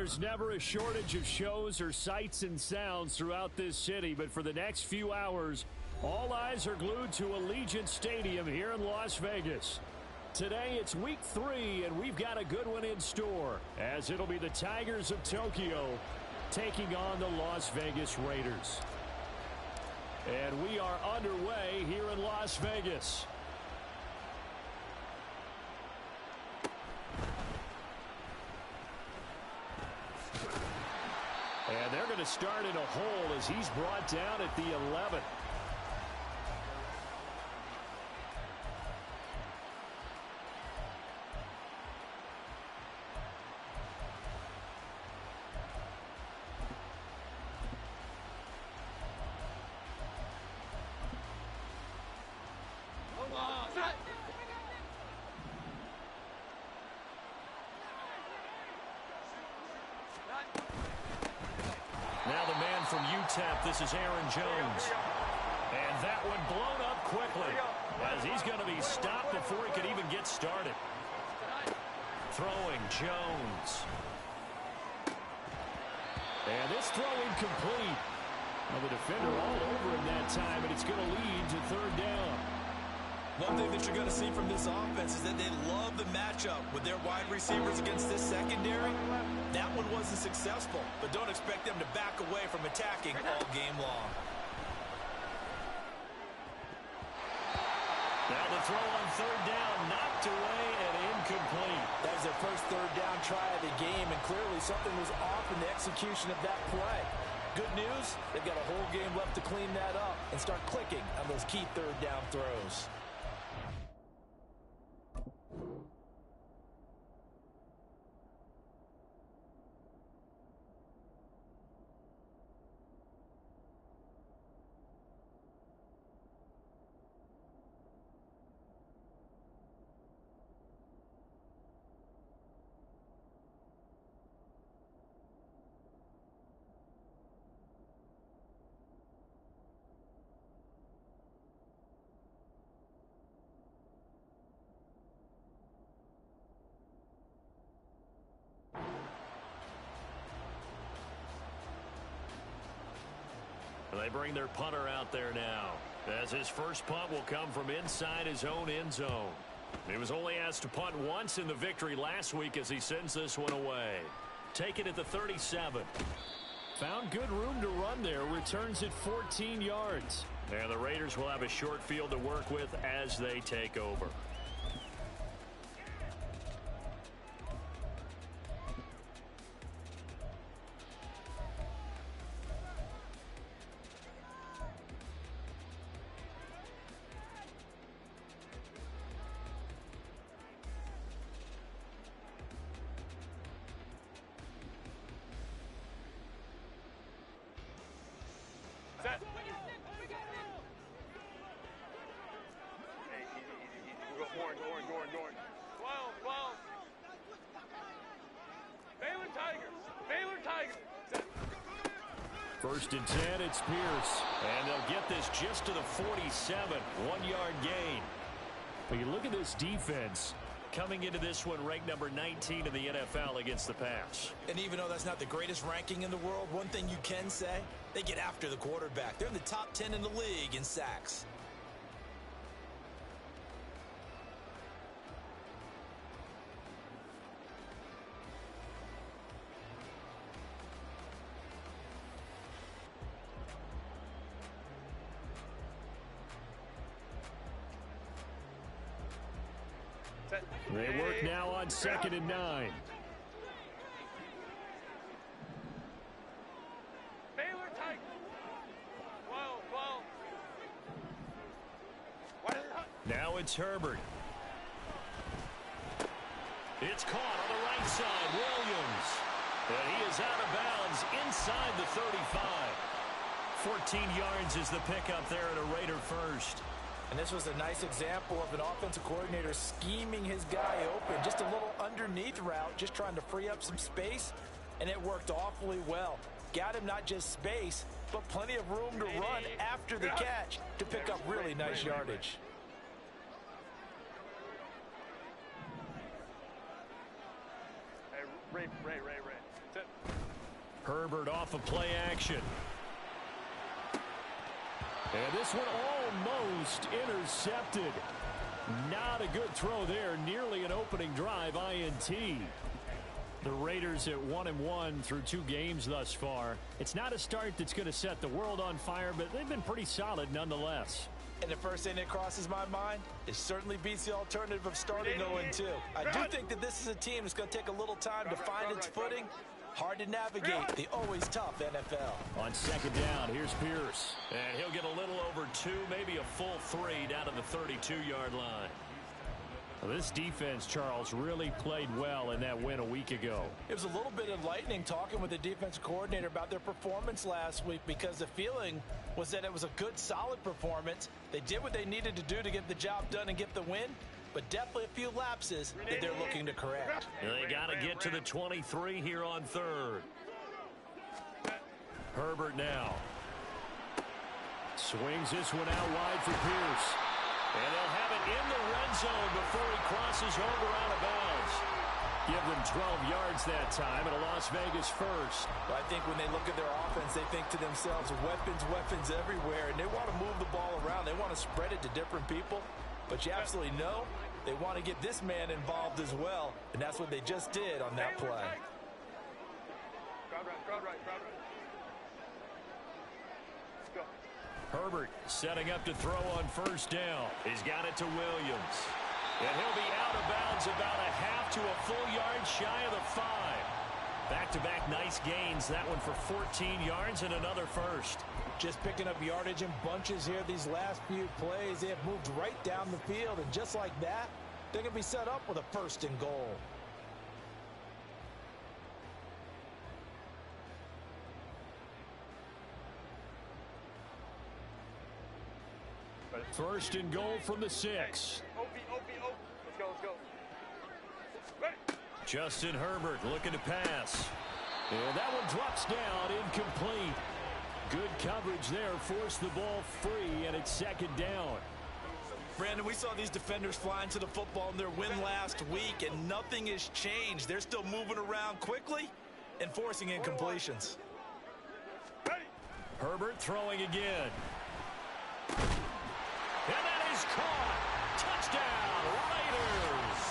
there's never a shortage of shows or sights and sounds throughout this city, but for the next few hours, all eyes are glued to Allegiant Stadium here in Las Vegas. Today, it's week 3, and we've got a good one in store, as it'll be the Tigers of Tokyo taking on the Las Vegas Raiders. And we are underway here in Las Vegas. And they're going to start in a hole as he's brought down at the 11. Now the man from UTEP, this is Aaron Jones. And that one blown up quickly as he's going to be stopped before he could even get started. Throwing Jones. And this throw incomplete. Well, the defender all over him that time, and it's going to lead to third down. One thing that you're going to see from this offense is that they love the matchup with their wide receivers against this secondary. That one wasn't successful, but don't expect them to back away from attacking all game long. Now the throw on third down, knocked away and incomplete. That was their first third down try of the game, and clearly something was off in the execution of that play. Good news, they've got a whole game left to clean that up and start clicking on those key third down throws. They bring their punter out there now, as his first punt will come from inside his own end zone. He was only asked to punt once in the victory last week as he sends this one away. Take it at the 37. Found good room to run there, returns at 14 yards. And the Raiders will have a short field to work with as they take over. Set. Hey, easy. We'll go orange. 12. Baylor Tigers. Set. First and 10, it's Pierce. And they'll get this just to the 47, 1-yard gain. But you look at this defense coming into this one ranked number 19 in the NFL against the pass. And even though that's not the greatest ranking in the world, one thing you can say, they get after the quarterback. They're in the top 10 in the league in sacks. They work now on 2nd and 9. Baylor Tigers. 12. Now it's Herbert. It's caught on the right side. Williams. And he is out of bounds inside the 35. 14 yards is the pickup there at a Raider first. And this was a nice example of an offensive coordinator scheming his guy open. Just a little underneath route, just trying to free up some space, and it worked awfully well. Got him not just space, but plenty of room to run after the catch to pick up really nice yardage. Hey, Ray. Sit. Herbert off of play action. And this one almost intercepted. Not a good throw there. Nearly an opening drive INT. The Raiders at 1-1 through 2 games thus far. It's not a start that's going to set the world on fire, but they've been pretty solid nonetheless. And the first thing that crosses my mind, it certainly beats the alternative of starting 0-2. I do think that this is a team that's going to take a little time to find its footing. Hard to navigate the always tough NFL. On second down, here's Pierce. And he'll get a little over 2, maybe a full 3 down to the 32-yard line. Well, this defense, Charles, really played well in that win a week ago. It was a little bit enlightening talking with the defensive coordinator about their performance last week, because the feeling was that it was a good, solid performance. They did what they needed to do to get the job done and get the win, but definitely a few lapses that they're looking to correct. They got to get to the 23 here on third. Herbert now. Swings this one out wide for Pierce. And they'll have it in the red zone before he crosses over out of bounds. Give them 12 yards that time, and a Las Vegas first. I think when they look at their offense, they think to themselves, weapons, weapons everywhere, and they want to move the ball around. They want to spread it to different people. But you absolutely know they want to get this man involved as well, and that's what they just did on that play. Crowd right. Let's go. Herbert setting up to throw on first down. He's got it to Williams. And he'll be out of bounds about a half to a full yard shy of the 5. Back-to-back nice gains. That one for 14 yards and another first. Just picking up yardage in bunches here these last few plays. They have moved right down the field, and just like that, they're going to be set up with a first and goal. First and goal from the 6. OP. Let's go. Ready. Justin Herbert looking to pass. And that one drops down, incomplete. Good coverage there, forced the ball free, and it's second down. Brandon, we saw these defenders flying to the football in their win last week, and nothing has changed. They're still moving around quickly and forcing incompletions. Ready. Herbert throwing again. And that is caught. Touchdown, Raiders.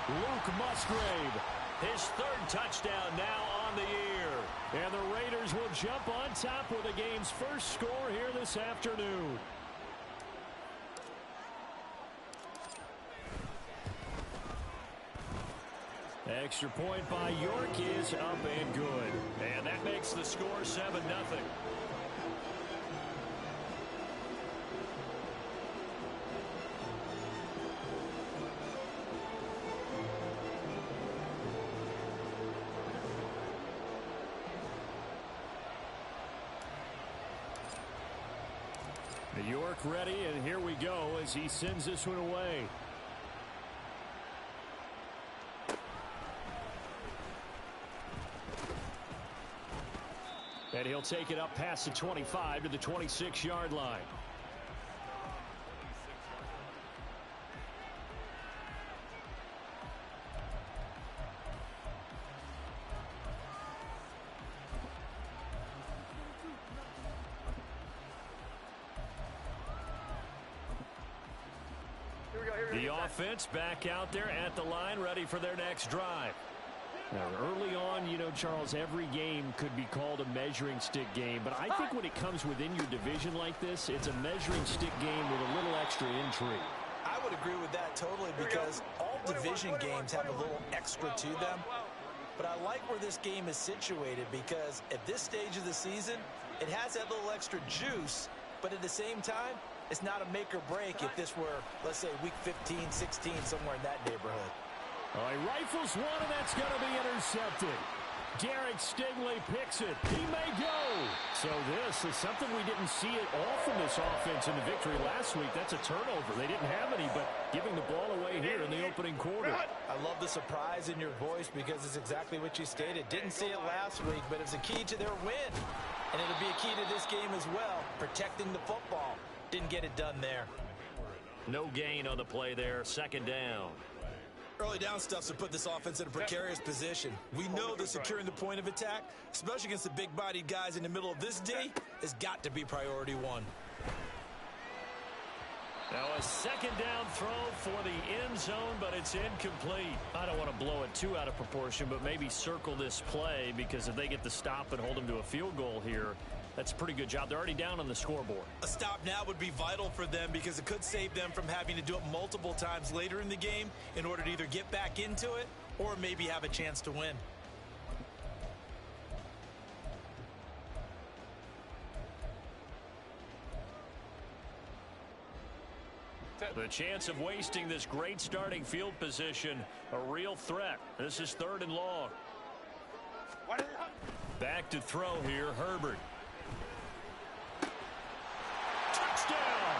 Luke Musgrave, his 3rd touchdown now on the year. And the Raiders will jump on top with the game's first score here this afternoon. Extra point by York is up and good. And that makes the score 7-0. York ready, and here we go as he sends this one away. And he'll take it up past the 25 to the 26-yard line. The offense back out there at the line, ready for their next drive. Now, early on, you know, Charles, every game could be called a measuring stick game, but I think when it comes within your division like this, it's a measuring stick game with a little extra intrigue. I would agree with that totally, because all division games have a little extra to them. But I like where this game is situated, because at this stage of the season, it has that little extra juice, but at the same time, it's not a make or break if this were, let's say, week 15, 16, somewhere in that neighborhood. All right, rifles one, and that's going to be intercepted. Derek Stingley picks it. He may go. So this is something we didn't see it all from this offense in the victory last week. That's a turnover. They didn't have any, but giving the ball away here in the opening quarter. I love the surprise in your voice, because it's exactly what you stated. Didn't see it last week, but it was a key to their win. And it'll be a key to this game as well, protecting the football. Didn't get it done there. No gain on the play there. Second down. Early down stuffs have put this offense in a precarious position. We know that securing the point of attack, especially against the big-bodied guys in the middle of this D, has got to be priority one. Now a second down throw for the end zone, but it's incomplete. I don't want to blow it too out of proportion, but maybe circle this play, because if they get the stop and hold them to a field goal here, that's a pretty good job. They're already down on the scoreboard. A stop now would be vital for them, because it could save them from having to do it multiple times later in the game in order to either get back into it or maybe have a chance to win. The chance of wasting this great starting field position, a real threat. This is 3rd and long. Back to throw here, Herbert. Touchdown!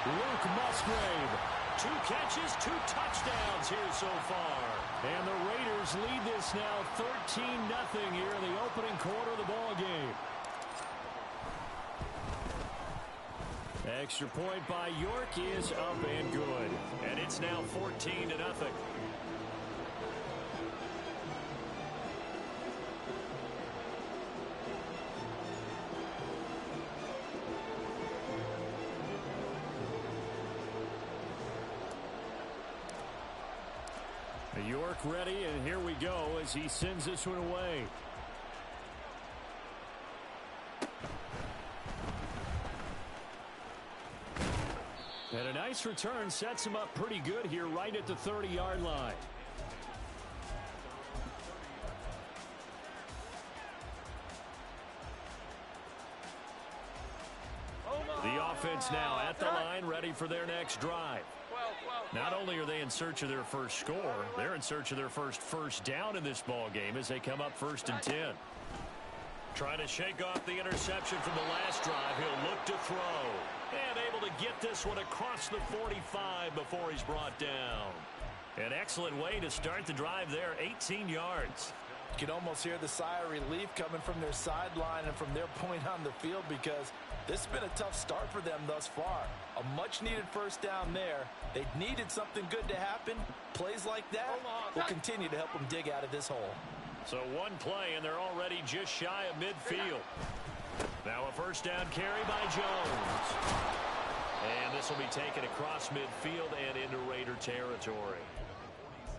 Luke Musgrave. 2 catches, 2 touchdowns here so far. And the Raiders lead this now 13-0 here in the opening quarter of the ball game. Extra point by York is up and good. And it's now 14-0. York ready, and here we go as he sends this one away. And a nice return sets him up pretty good here right at the 30-yard line. The offense now at the line, ready for their next drive. Not only are they in search of their first score, they're in search of their first down in this ball game as they come up 1st and 10. Trying to shake off the interception from the last drive. He'll look to throw. And able to get this one across the 45 before he's brought down. An excellent way to start the drive there, 18 yards. You can almost hear the sigh of relief coming from their sideline and from their point on the field, because this has been a tough start for them thus far. A much-needed first down there. They needed something good to happen. Plays like that will continue to help them dig out of this hole. So one play, and they're already just shy of midfield. Now a first down carry by Jones. And this will be taken across midfield and into Raider territory.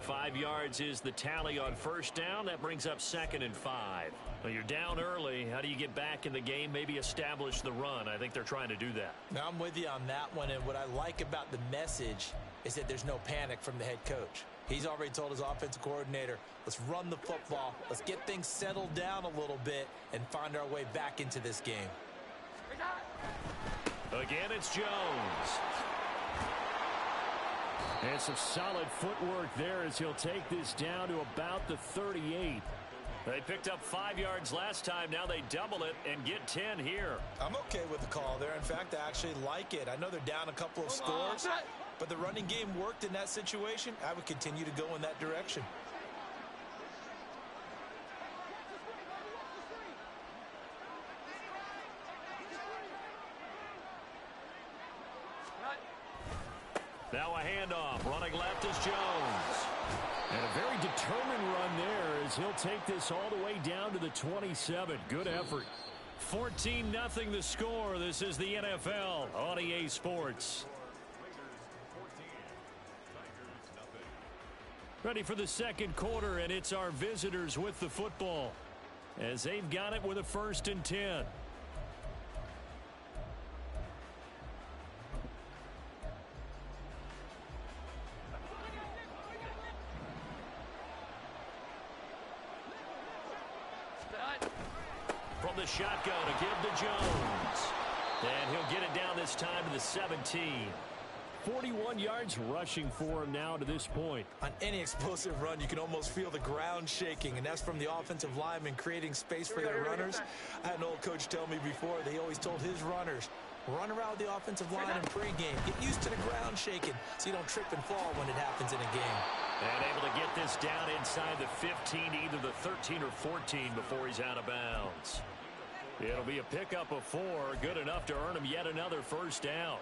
5 yards is the tally on first down. That brings up 2nd and 5. Well, you're down early. How do you get back in the game? Maybe establish the run. I think they're trying to do that. Now, I'm with you on that one, and what I like about the message is that there's no panic from the head coach. He's already told his offensive coordinator, let's run the football, let's get things settled down a little bit and find our way back into this game. Again, it's Jones. And some solid footwork there as he'll take this down to about the 38. They picked up 5 yards last time. Now they double it and get 10 here. I'm okay with the call there. In fact, I actually like it. I know they're down a couple of scores, but the running game worked in that situation. I would continue to go in that direction. Now a handoff. Running left is Jones. And a very determined run there as he'll take this all the way down to the 27. Good effort. 14-0 the score. This is the NFL on EA Sports. Ready for the second quarter, and it's our visitors with the football as they've got it with a 1st and 10. From the shotgun, a give to Jones. And he'll get it down this time to the 17. 41 yards rushing for him now to this point. On any explosive run, you can almost feel the ground shaking, and that's from the offensive linemen creating space for their runners. I had an old coach tell me before, they always told his runners, run around the offensive line in pregame. Get used to the ground shaking so you don't trip and fall when it happens in a game. And able to get this down inside the 15, either the 13 or 14 before he's out of bounds. It'll be a pickup of 4, good enough to earn him yet another first down.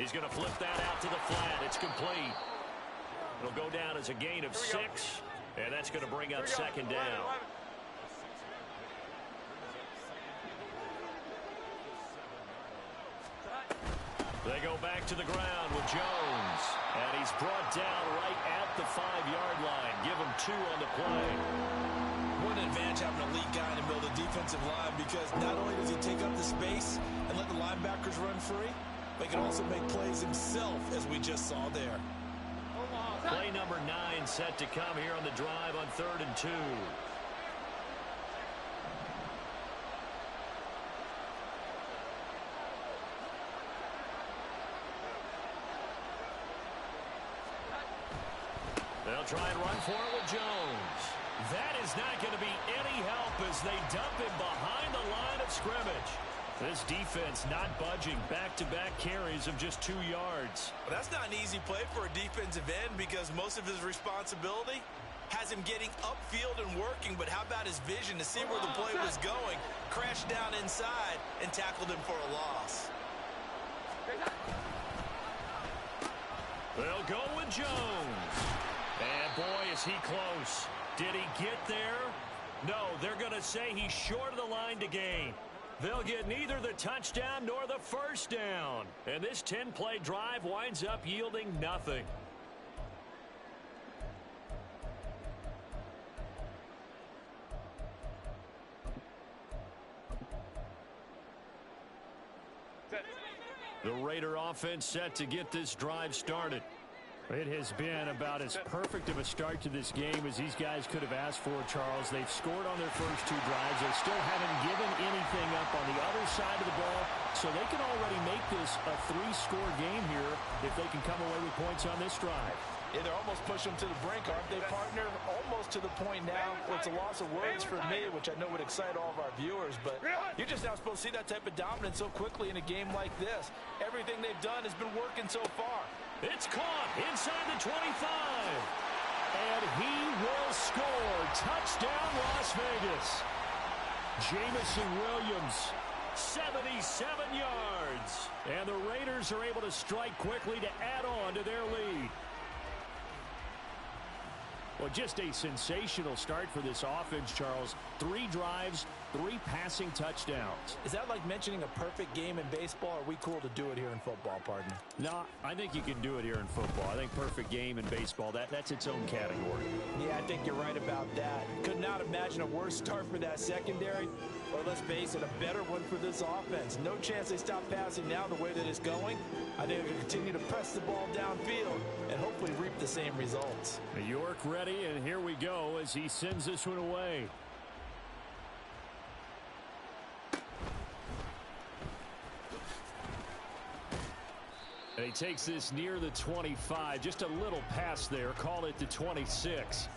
He's going to flip that out to the flat. It's complete. It'll go down as a gain of 6, and that's going to bring up second down. They go back to the ground with Jones, and he's brought down right at the 5-yard line. Give him 2 on the play. What an advantage having an elite guy in the middle of the defensive line, because not only does he take up the space and let the linebackers run free, but he can also make plays himself, as we just saw there. Play number 9 set to come here on the drive on 3rd and 2. They'll try and run for it with Jones. That is not going to be any help as they dump him behind the line of scrimmage. This defense not budging. Back-to-back carries of just 2 yards. Well, that's not an easy play for a defensive end, because most of his responsibility has him getting upfield and working. But how about his vision to see where the play was going, crashed down inside, and tackled him for a loss. They'll go with Jones. And boy, is he close. Did he get there? No, they're going to say he's short of the line to gain. They'll get neither the touchdown nor the first down. And this 10-play drive winds up yielding nothing. The Raider offense set to get this drive started. It has been about as perfect of a start to this game as these guys could have asked for, Charles. They've scored on their first 2 drives. They still haven't given anything up on the other side of the ball, so they can already make this a 3-score game here if they can come away with points on this drive. Yeah, they're almost pushing them to the brink, aren't they, partner? Almost to the point now where it's a loss of words for me, which I know would excite all of our viewers, but you're just not supposed to see that type of dominance so quickly in a game like this. Everything they've done has been working so far. It's caught inside the 25. And he will score. Touchdown, Las Vegas. Jamison Williams, 77 yards. And the Raiders are able to strike quickly to add on to their lead. Well, just a sensational start for this offense, Charles. 3 drives, 3 passing touchdowns. Is that like mentioning a perfect game in baseball? Or are we cool to do it here in football, partner? No, I think you can do it here in football. I think perfect game in baseball, that's its own category. Yeah, I think you're right about that. Could not imagine a worse start for that secondary. Or let's face it, a better one for this offense. No chance they stop passing now the way that it's going. I think they'll continue to press the ball downfield and hopefully reap the same results. York ready, and here we go as he sends this one away. And he takes this near the 25. Just a little pass there. Call it the 26.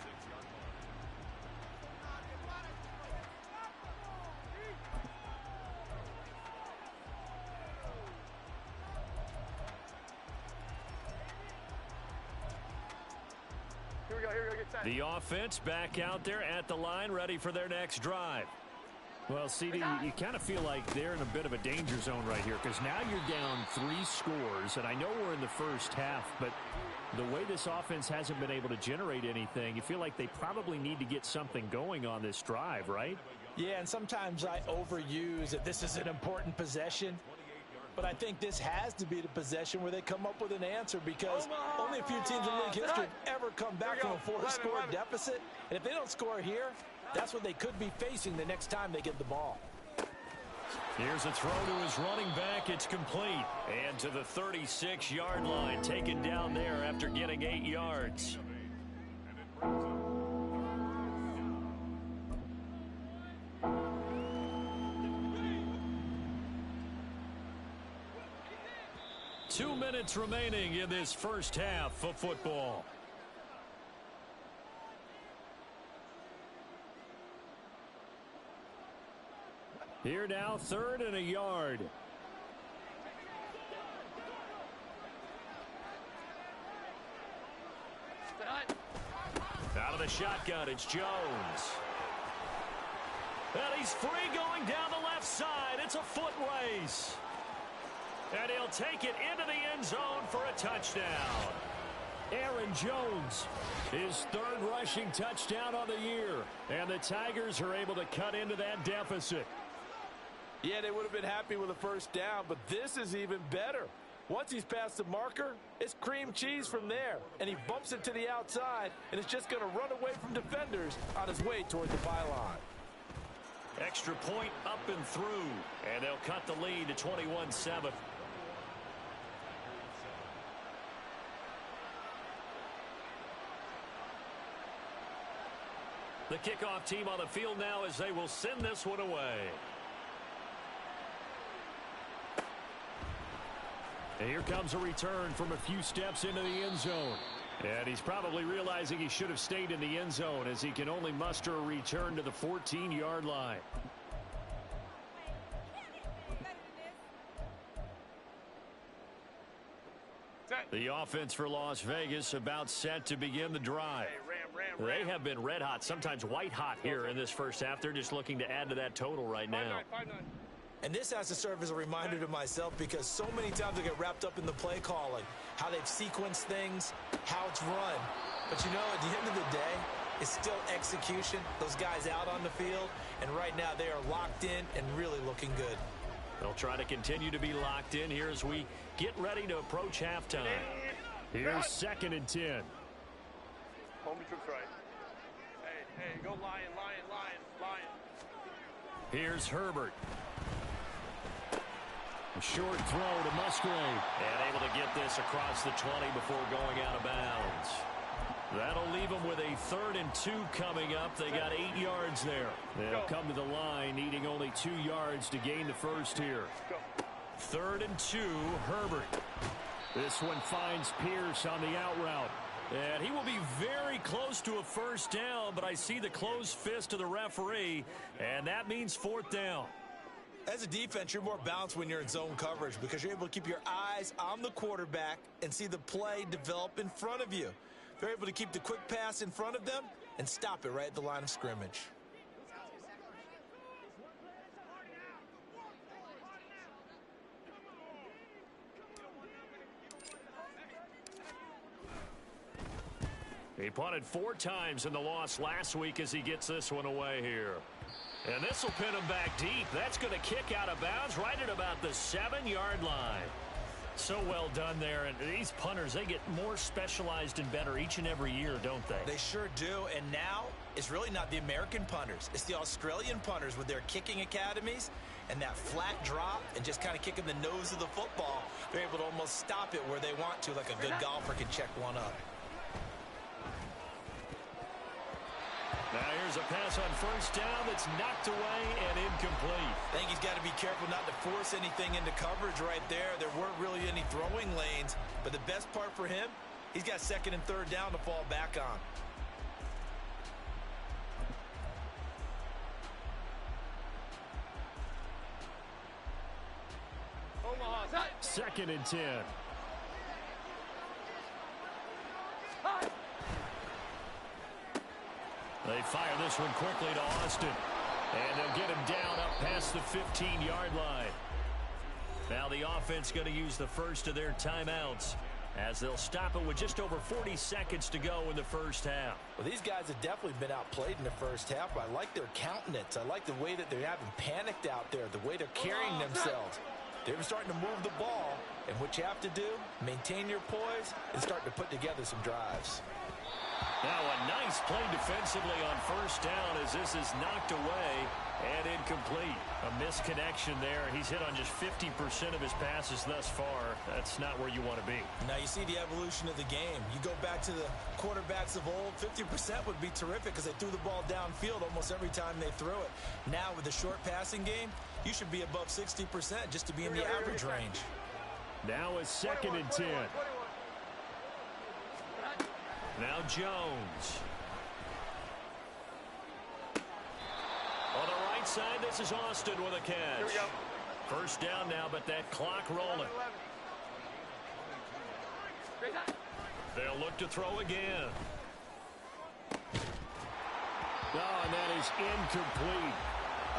The offense back out there at the line, ready for their next drive. Well, CD, you kind of feel like they're in a bit of a danger zone right here, because now you're down 3 scores, and I know we're in the first half, but the way this offense hasn't been able to generate anything, you feel like they probably need to get something going on this drive, right? Yeah, and sometimes I overuse that this is an important possession. But I think this has to be the possession where they come up with an answer, because only a few teams in league history have ever come back from a 4-score deficit. And if they don't score here, that's what they could be facing the next time they get the ball. Here's a throw to his running back. It's complete. And to the 36-yard line, taken down there after getting 8 yards. Two minutes remaining in this first half of football. Here now, 3rd and a yard. Out of the shotgun, it's Jones. And he's free going down the left side. It's a foot race. And he'll take it into the end zone for a touchdown. Aaron Jones, his third rushing touchdown on the year. And the Tigers are able to cut into that deficit. Yeah, they would have been happy with a first down, but this is even better. Once he's past the marker, it's cream cheese from there. And he bumps it to the outside, and it's just going to run away from defenders on his way toward the pylon. Extra point up and through. And they'll cut the lead to 21-7. The kickoff team on the field now as they will send this one away. And here comes a return from a few steps into the end zone. And he's probably realizing he should have stayed in the end zone as he can only muster a return to the 14-yard line. The offense for Las Vegas about set to begin the drive. They have been red hot, sometimes white hot here in this first half. They're just looking to add to that total right now. And this has to serve as a reminder to myself because so many times I get wrapped up in the play calling, how they've sequenced things, how it's run. But you know, at the end of the day, it's still execution. Those guys out on the field, and right now they are locked in and really looking good. They'll try to continue to be locked in here as we get ready to approach halftime. Here's 2nd and 10. Home troops right. Hey, go Lion. Here's Herbert. A short throw to Musgrave. And able to get this across the 20 before going out of bounds. That'll leave them with a 3rd and 2 coming up. They got 8 yards there. They'll come to the line, needing only 2 yards to gain the first here. 3rd and 2, Herbert. This one finds Pierce on the out route. And he will be very close to a first down, but I see the closed fist of the referee, and that means 4th down. As a defense, you're more balanced when you're in zone coverage because you're able to keep your eyes on the quarterback and see the play develop in front of you. They're able to keep the quick pass in front of them and stop it right at the line of scrimmage. He punted 4 times in the loss last week as he gets this one away here. And this will pin him back deep. That's going to kick out of bounds right at about the 7-yard line. So well done there. And these punters, they get more specialized and better each and every year, don't they? They sure do. And now it's really not the American punters. It's the Australian punters with their kicking academies and that flat drop and just kind of kicking the nose of the football. They're able to almost stop it where they want to, like a good golfer can check one up. Now here's a pass on first down that's knocked away and incomplete. I think he's got to be careful not to force anything into coverage right there. There weren't really any throwing lanes, but the best part for him, he's got 2nd and 3rd down to fall back on. Omaha. 2nd and 10. They fire this one quickly to Austin. And they'll get him down up past the 15-yard line. Now the offense going to use the first of their timeouts as they'll stop it with just over 40 seconds to go in the first half. Well, these guys have definitely been outplayed in the first half, but I like their countenance. I like the way that they haven't panicked out there, the way they're carrying themselves. They're starting to move the ball, and what you have to do, maintain your poise and start to put together some drives. Now a nice play defensively on first down as this is knocked away and incomplete. A misconnection there. He's hit on just 50% of his passes thus far. That's not where you want to be. Now you see the evolution of the game. You go back to the quarterbacks of old, 50% would be terrific because they threw the ball downfield almost every time they threw it. Now with the short passing game, you should be above 60% just to be in the average range. Now a 2nd and 10. Now Jones. On the right side, this is Austin with a catch. Here we go. First down now, but that clock rolling. They'll look to throw again. Oh, and that is incomplete.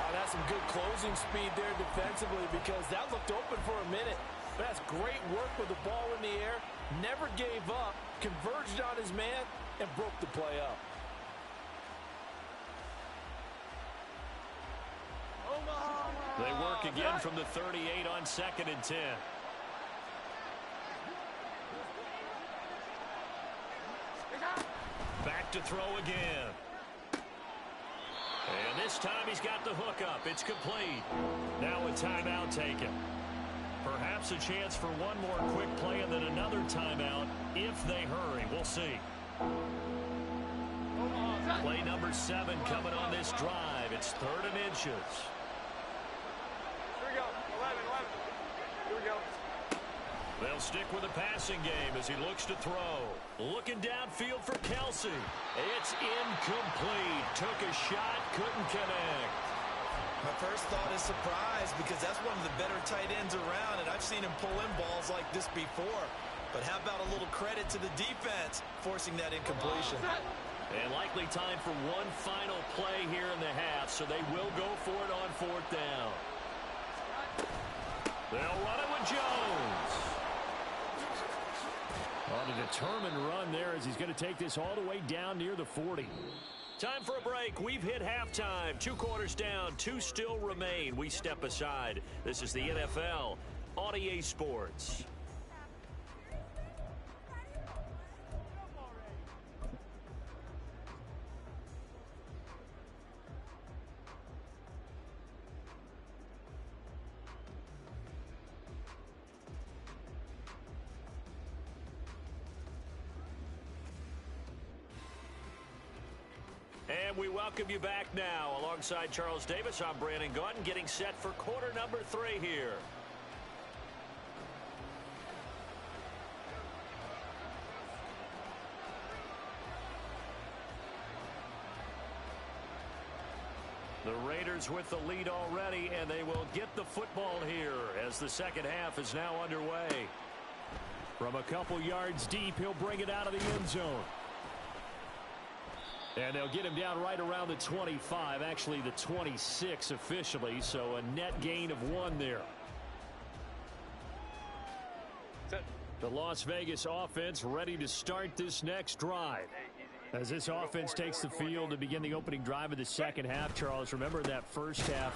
Oh, that's some good closing speed there defensively because that looked open for a minute. That's great work with the ball in the air. Never gave up, converged on his man, and broke the play up. They work again from the 38 on 2nd and 10. Back to throw again. And this time he's got the hookup. It's complete. Now a timeout taken. Perhaps a chance for one more quick play and then another timeout if they hurry. We'll see. Play number 7 coming on this drive. It's 3rd and inches. Here we go. 11. Here we go. They'll stick with the passing game as he looks to throw. Looking downfield for Kelsey. It's incomplete. Took a shot, couldn't connect. My first thought is surprise because that's one of the better tight ends around, and I've seen him pull in balls like this before. But how about a little credit to the defense forcing that incompletion? And likely time for one final play here in the half, so they will go for it on 4th down. They'll run it with Jones. On a determined run there as he's going to take this all the way down near the 40. Time for a break. We've hit halftime. 2 quarters down. 2 still remain. We step aside. This is the NFL on EA Sports. And we welcome you back now. Alongside Charles Davis, I'm Brandon Gaudin, getting set for quarter number 3 here. The Raiders with the lead already, and they will get the football here as the second half is now underway. From a couple yards deep, he'll bring it out of the end zone. And they'll get him down right around the 25, actually the 26 officially, so a net gain of 1 there. The Las Vegas offense ready to start this next drive. As this offense takes the field to begin the opening drive of the second half, Charles, remember that first half,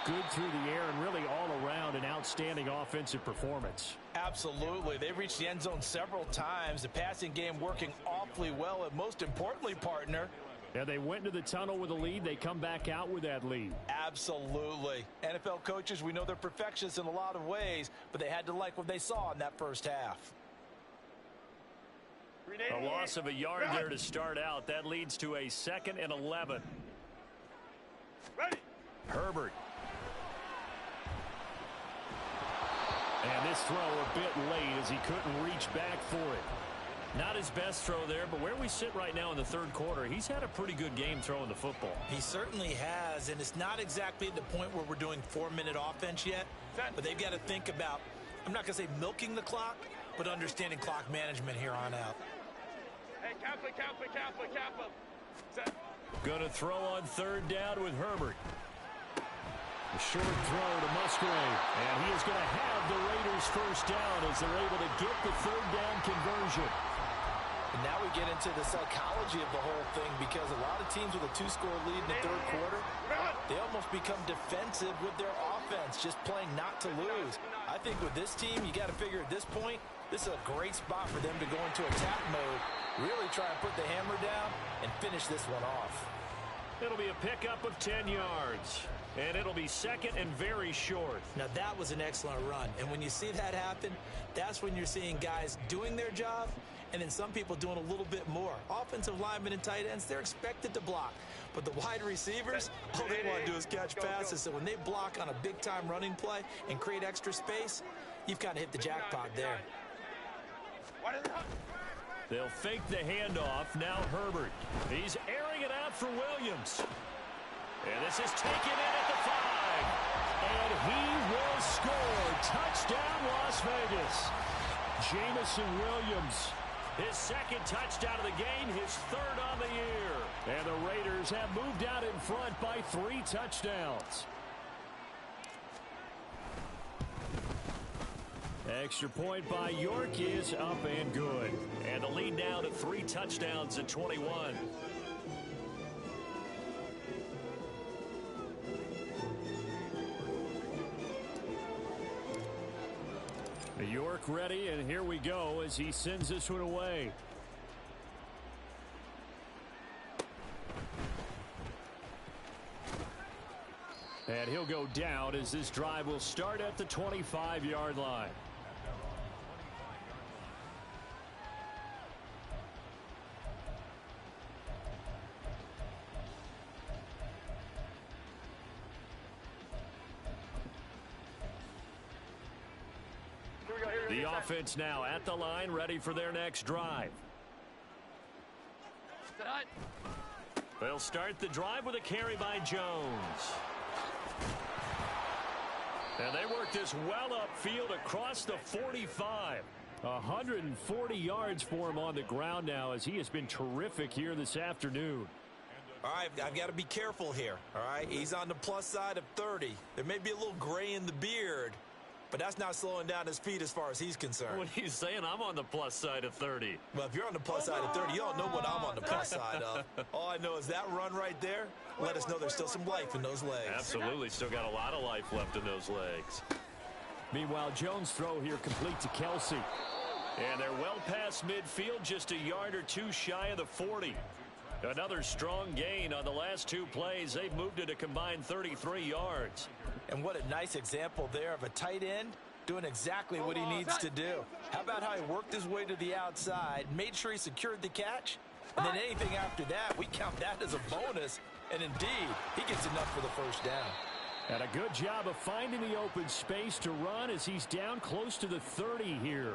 good through the air and really all around an outstanding offensive performance. Absolutely. They've reached the end zone several times. The passing game working awfully well, and most importantly, partner, yeah, they went into the tunnel with a lead. They come back out with that lead. Absolutely. NFL coaches, we know they're perfectionists in a lot of ways, but they had to like what they saw in that first half. A loss of a yard there to start out. That leads to a 2nd and 11. Ready. Herbert. And this throw a bit late as he couldn't reach back for it. Not his best throw there, but where we sit right now in the 3rd quarter, he's had a pretty good game throwing the football. He certainly has, and it's not exactly at the point where we're doing 4-minute offense yet, but they've got to think about, I'm not going to say milking the clock, but understanding clock management here on out. Hey, Kappa. Set. Going to throw on 3rd down with Herbert. A short throw to Musgrave, and he is going to have the Raiders first down as they're able to get the 3rd down conversion. And now we get into the psychology of the whole thing because a lot of teams with a 2-score lead in the 3rd quarter, they almost become defensive with their offense, just playing not to lose. I think with this team, you got to figure at this point, this is a great spot for them to go into attack mode, really try and put the hammer down and finish this one off. It'll be a pickup of 10 yards. And it'll be 2nd and very short. Now, that was an excellent run. And when you see that happen, that's when you're seeing guys doing their job and then some people doing a little bit more. Offensive linemen and tight ends, they're expected to block. But the wide receivers, all they want to do is catch passes. So when they block on a big-time running play and create extra space, you've kind of hit the jackpot there. They'll fake the handoff. Now Herbert. He's airing it out for Williams. And this is taken in at the 5. And he will score. Touchdown, Las Vegas. Jamison Williams. His 2nd touchdown of the game, his 3rd on the year. And the Raiders have moved out in front by 3 touchdowns. Extra point by York is up and good. And the lead now to 3 touchdowns at 21. York ready, and here we go as he sends this one away. And he'll go down as this drive will start at the 25-yard line. The offense now at the line, ready for their next drive. They'll start the drive with a carry by Jones. And they work this well upfield across the 45. 140 yards for him on the ground now as he has been terrific here this afternoon. All right, I've got to be careful here. All right, he's on the plus side of 30. There may be a little gray in the beard, but that's not slowing down his feet as far as he's concerned. What he's saying, I'm on the plus side of 30. Well, if you're on the plus side of 30, you don't know what I'm on the plus side of. All I know is that run right there let us know there's still some life in those legs. Absolutely, still got a lot of life left in those legs. Meanwhile, Jones' throw here complete to Kelsey. And they're well past midfield, just a yard or two shy of the 40. Another strong gain on the last 2 plays. They've moved it a combined 33 yards. And what a nice example there of a tight end doing exactly what he needs to do. How about how he worked his way to the outside, made sure he secured the catch, and then anything after that, we count that as a bonus. And indeed, he gets enough for the first down. And a good job of finding the open space to run as he's down close to the 30 here.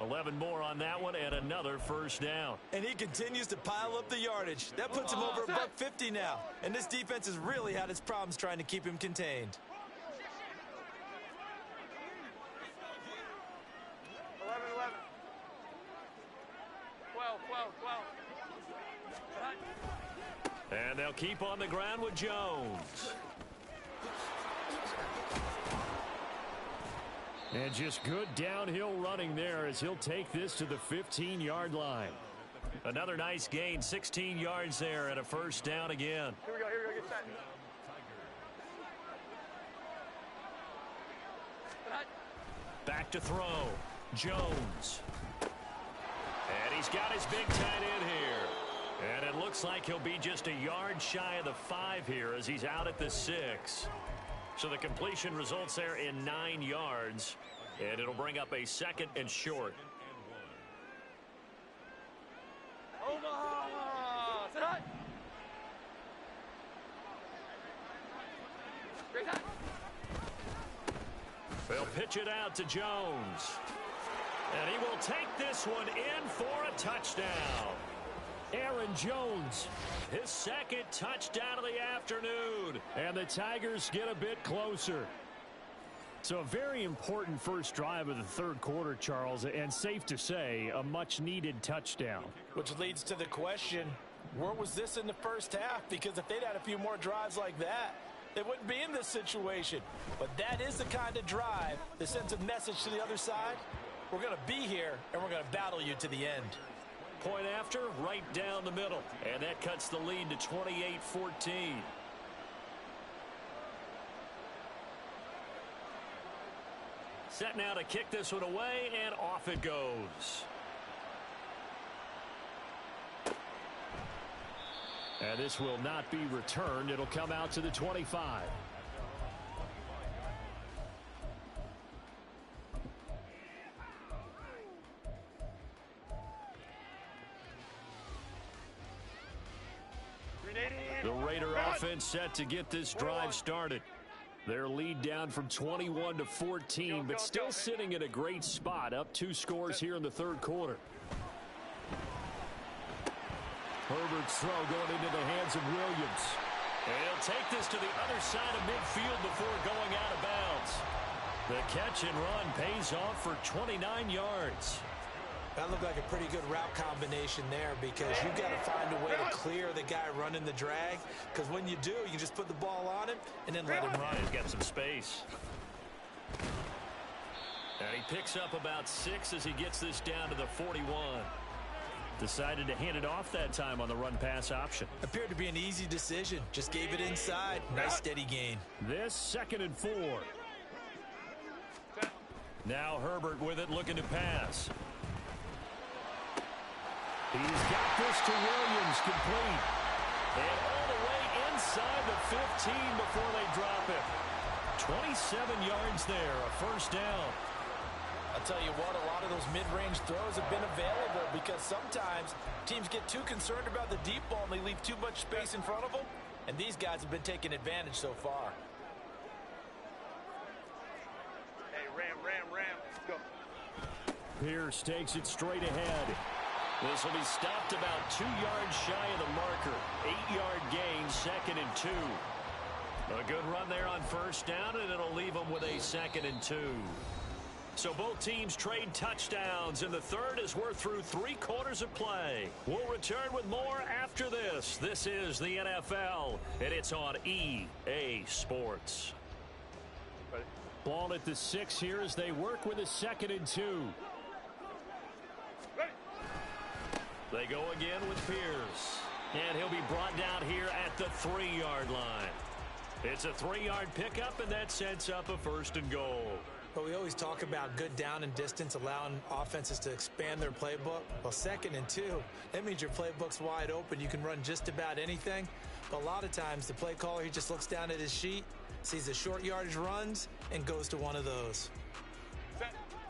11 more on that one and another first down. And he continues to pile up the yardage. That puts him over $150 now. And this defense has really had its problems trying to keep him contained. 11, 11. 12, 12, 12. And they'll keep on the ground with Jones. And just good downhill running there as he'll take this to the 15-yard line. Another nice gain, 16 yards there and a first down again. Here we go, get set. Back to throw. Jones. And he's got his big tight end here. And it looks like he'll be just a yard shy of the 5 here as he's out at the 6. So the completion results there in 9 yards. And it'll bring up a 2nd and short. Omaha! Set up! Great time. They'll pitch it out to Jones. And he will take this one in for a touchdown. Aaron Jones, his 2nd touchdown of the afternoon. And the Tigers get a bit closer. So a very important first drive of the 3rd quarter, Charles, and safe to say, a much-needed touchdown. Which leads to the question, where was this in the first half? Because if they'd had a few more drives like that, they wouldn't be in this situation. But that is the kind of drive that sends a message to the other side. We're going to be here, and we're going to battle you to the end. Point after, right down the middle. And that cuts the lead to 28-14. Set now to kick this one away, and off it goes. And this will not be returned. It'll come out to the 25. The Raider offense set to get this drive started. Their lead down from 21 to 14, but still sitting in a great spot, up 2 scores here in the 3rd quarter. Herbert's throw going into the hands of Williams. And he'll take this to the other side of midfield before going out of bounds. The catch and run pays off for 29 yards. That looked like a pretty good route combination there because you've got to find a way to clear the guy running the drag, because when you do, you just put the ball on him and then let him run. He's got some space. And he picks up about 6 as he gets this down to the 41. Decided to hand it off that time on the run-pass option. Appeared to be an easy decision. Just gave it inside. Nice steady gain. This 2nd and 4. Now Herbert with it, looking to pass. He's got this to Williams, complete. And all the way inside the 15 before they drop it. 27 yards there, a first down. I'll tell you what, a lot of those mid-range throws have been available because sometimes teams get too concerned about the deep ball and they leave too much space in front of them. And these guys have been taking advantage so far. Hey, Ram. Go. Pierce takes it straight ahead. This will be stopped about 2 yards shy of the marker. 8-yard gain, 2nd and 2. A good run there on first down, and it'll leave them with a 2nd and 2. So both teams trade touchdowns, and the third as we're through 3 quarters of play. We'll return with more after this. This is the NFL, and it's on EA Sports. Ready? Ball at the 6 here as they work with a 2nd and 2. Ready? They go again with Pierce. And he'll be brought down here at the 3-yard line. It's a 3-yard pickup, and that sets up a 1st and goal. But we always talk about good down and distance, allowing offenses to expand their playbook. Well, 2nd and 2, that means your playbook's wide open. You can run just about anything. But a lot of times, the play caller, he just looks down at his sheet, sees the short yardage runs, and goes to one of those.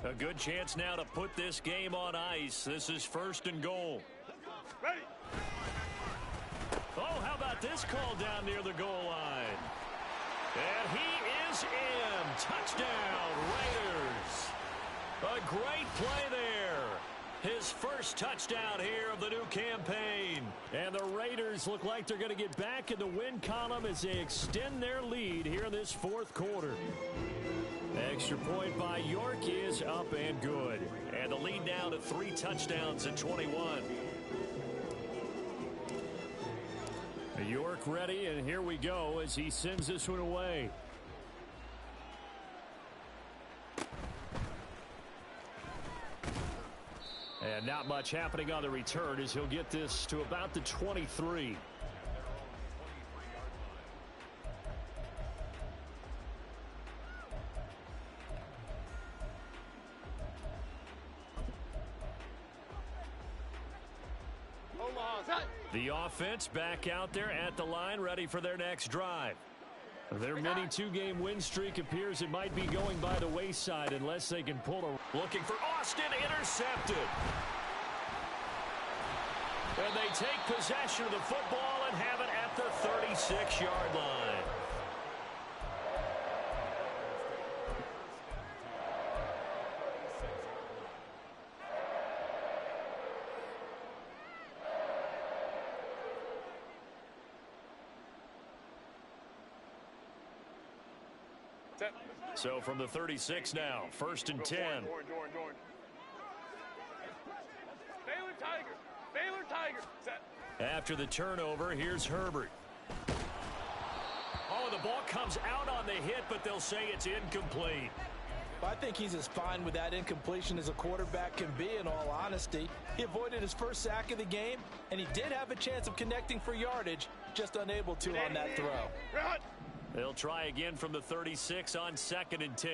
A good chance now to put this game on ice. This is 1st and goal. Ready? Oh, how about this call down near the goal line? And he is in. Touchdown, Raiders. A great play there. His first touchdown here of the new campaign. And the Raiders look like they're going to get back in the win column as they extend their lead here in this 4th quarter. Extra point by York is up and good. And the lead now to 3 touchdowns at 21. York ready, and here we go as he sends this one away. And not much happening on the return as he'll get this to about the 23. The offense back out there at the line, ready for their next drive. Their mini 2-game win streak appears it might be going by the wayside unless they can pull a... Looking for Austin, intercepted. And they take possession of the football and have it at the 36-yard line. So from the 36 now, 1st and 10. Orange. Baylor Tiger. Set. After the turnover, here's Herbert. Oh, the ball comes out on the hit, but they'll say it's incomplete. I think he's as fine with that incompletion as a quarterback can be, in all honesty. He avoided his first sack of the game, and he did have a chance of connecting for yardage, just unable to on that throw. Run. They'll try again from the 36 on 2nd and 10.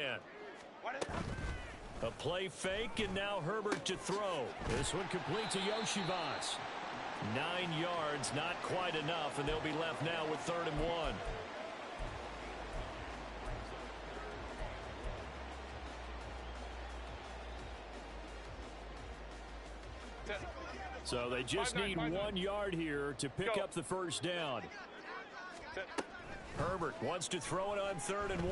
A play fake, and now Herbert to throw. This one complete to Yoshivas. 9 yards, not quite enough, and they'll be left now with 3rd and 1. So they just need 1 yard here to pick up the first down. Herbert wants to throw it on 3rd and 1.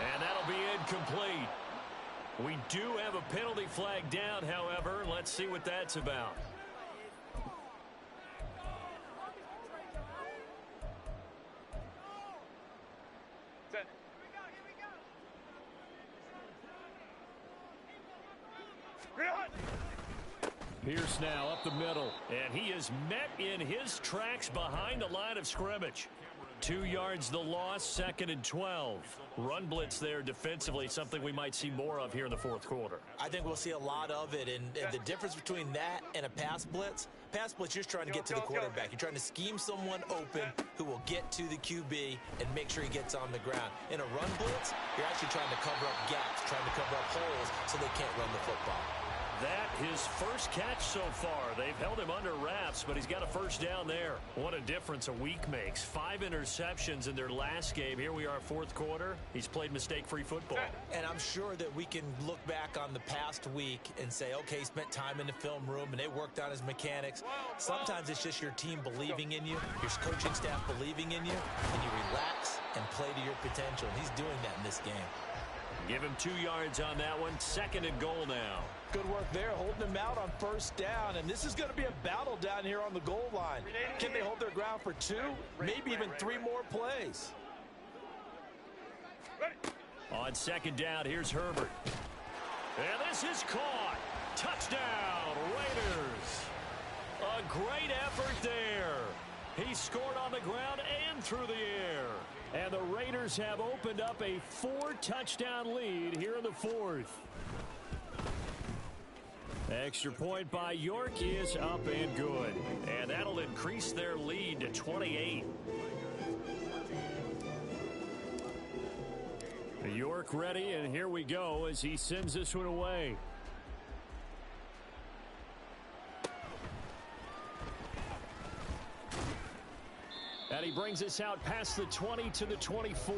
And that'll be incomplete. We do have a penalty flag down, however. Let's see what that's about. Pierce now up the middle, and he is met in his tracks behind the line of scrimmage. 2 yards the loss, 2nd and 12. Run blitz there defensively, something we might see more of here in the fourth quarter. I think we'll see a lot of it, and the difference between that and a pass blitz, you're just trying to get to the quarterback. You're trying to scheme someone open who will get to the QB and make sure he gets on the ground. In a run blitz, you're actually trying to cover up gaps, trying to cover up holes so they can't run the football. That his first catch so far. They've held him under wraps, but he's got a first down there. What a difference a week makes. 5 interceptions in their last game. Here we are, fourth quarter. He's played mistake-free football. And I'm sure that we can look back on the past week and say, okay, he spent time in the film room and they worked on his mechanics. Sometimes it's just your team believing in you, your coaching staff believing in you, and you relax and play to your potential. And he's doing that in this game. Give him 2 yards on that one. 2nd and goal now. Good work there, holding him out on first down. And this is going to be a battle down here on the goal line. Can they hold their ground for 2, maybe even 3 more plays? On 2nd down, here's Herbert. And this is caught. Touchdown, Raiders. A great effort there. He scored on the ground and through the air. And the Raiders have opened up a 4-touchdown lead here in the fourth. Extra point by York is up and good. And that'll increase their lead to 28. York ready, and here we go as he sends this one away. And he brings us out past the 20 to the 24.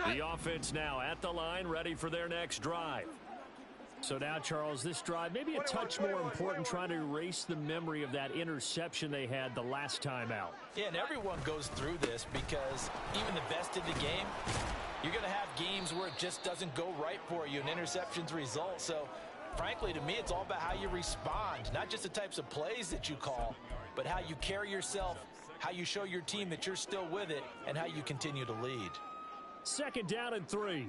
The offense now at the line, ready for their next drive. So now, Charles, this drive maybe a touch more important, trying to erase the memory of that interception they had the last time out. Yeah, and everyone goes through this because even the best in the game, you're going to have games where it just doesn't go right for you and interceptions result. So, frankly, to me, it's all about how you respond, not just the types of plays that you call, but how you carry yourself, how you show your team that you're still with it, and how you continue to lead. 2nd down and 3.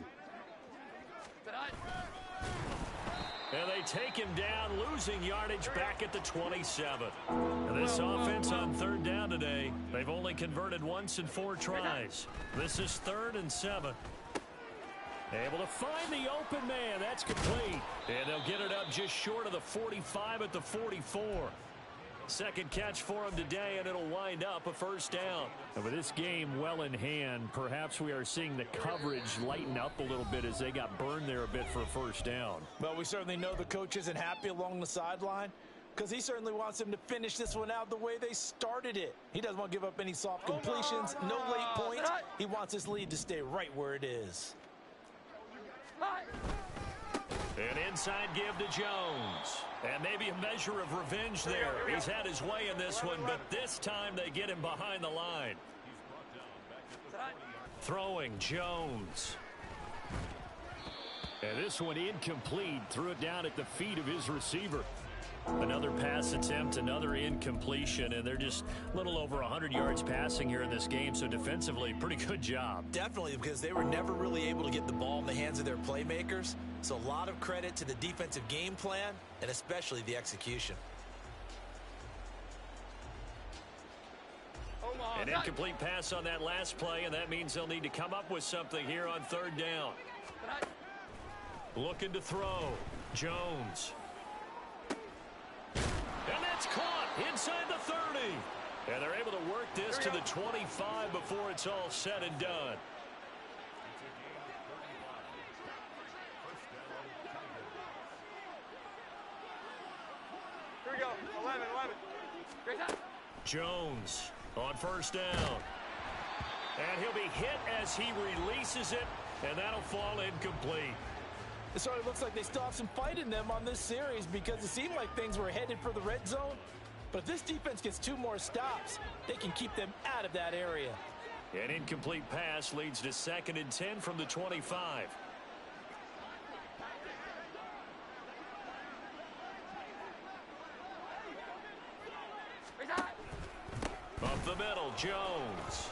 And they take him down, losing yardage back at the 27. And this offense on 3rd down today, they've only converted once in 4 tries. This is 3rd and 7. Able to find the open man. That's complete. And they'll get it up just short of the 45 at the 44. Second catch for him today, and it'll wind up a first down. And with this game well in hand, perhaps we are seeing the coverage lighten up a little bit as they got burned there a bit for a first down. Well, we certainly know the coach isn't happy along the sideline because he certainly wants them to finish this one out the way they started it. He doesn't want to give up any soft completions, no late points. He wants his lead to stay right where it is. An inside give to Jones. And maybe a measure of revenge there. He's had his way in this one, but this time they get him behind the line. Throwing Jones. And this one incomplete. Threw it down at the feet of his receiver. Another pass attempt, another incompletion, and they're just a little over 100 yards passing here in this game, so defensively, pretty good job. Definitely, because they were never really able to get the ball in the hands of their playmakers, so a lot of credit to the defensive game plan, and especially the execution. An incomplete pass on that last play, and that means they'll need to come up with something here on 3rd down. Looking to throw. Jones. And that's caught inside the 30. And they're able to work this to the 25 before it's all said and done. Here we go. 11. Jones on first down. And he'll be hit as he releases it, and that'll fall incomplete. It sort of looks like they still have some fight in them on this series because it seemed like things were headed for the red zone. But if this defense gets 2 more stops, they can keep them out of that area. An incomplete pass leads to 2nd and 10 from the 25. Up the middle, Jones.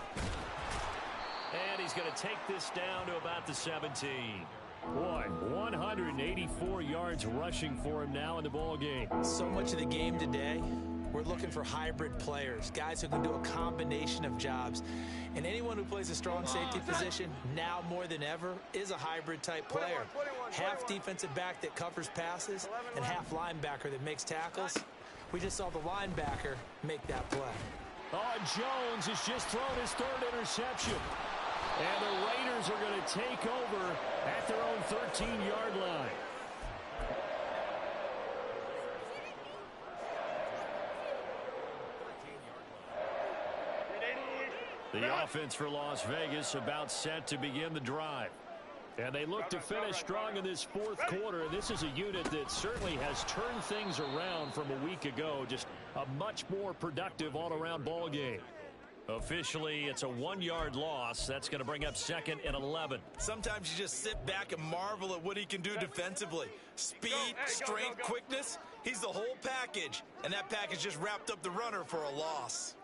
And he's going to take this down to about the 17. Boy, 184 yards rushing for him now in the ball game. So much of the game today, we're looking for hybrid players, guys who can do a combination of jobs. And anyone who plays a strong safety position, now more than ever, is a hybrid type player. Half defensive back that covers passes and half linebacker that makes tackles. We just saw the linebacker make that play. Oh, Jones has just thrown his third interception. And the Raiders are going to take over at their own 13-yard line. The offense for Las Vegas about set to begin the drive. And they look to finish strong in this fourth quarter. This is a unit that certainly has turned things around from a week ago. Just a much more productive all-around ball game. Officially, it's a 1-yard loss. That's going to bring up 2nd and 11. Sometimes you just sit back and marvel at what he can do defensively. Speed, strength, quickness. He's the whole package. And that package just wrapped up the runner for a loss.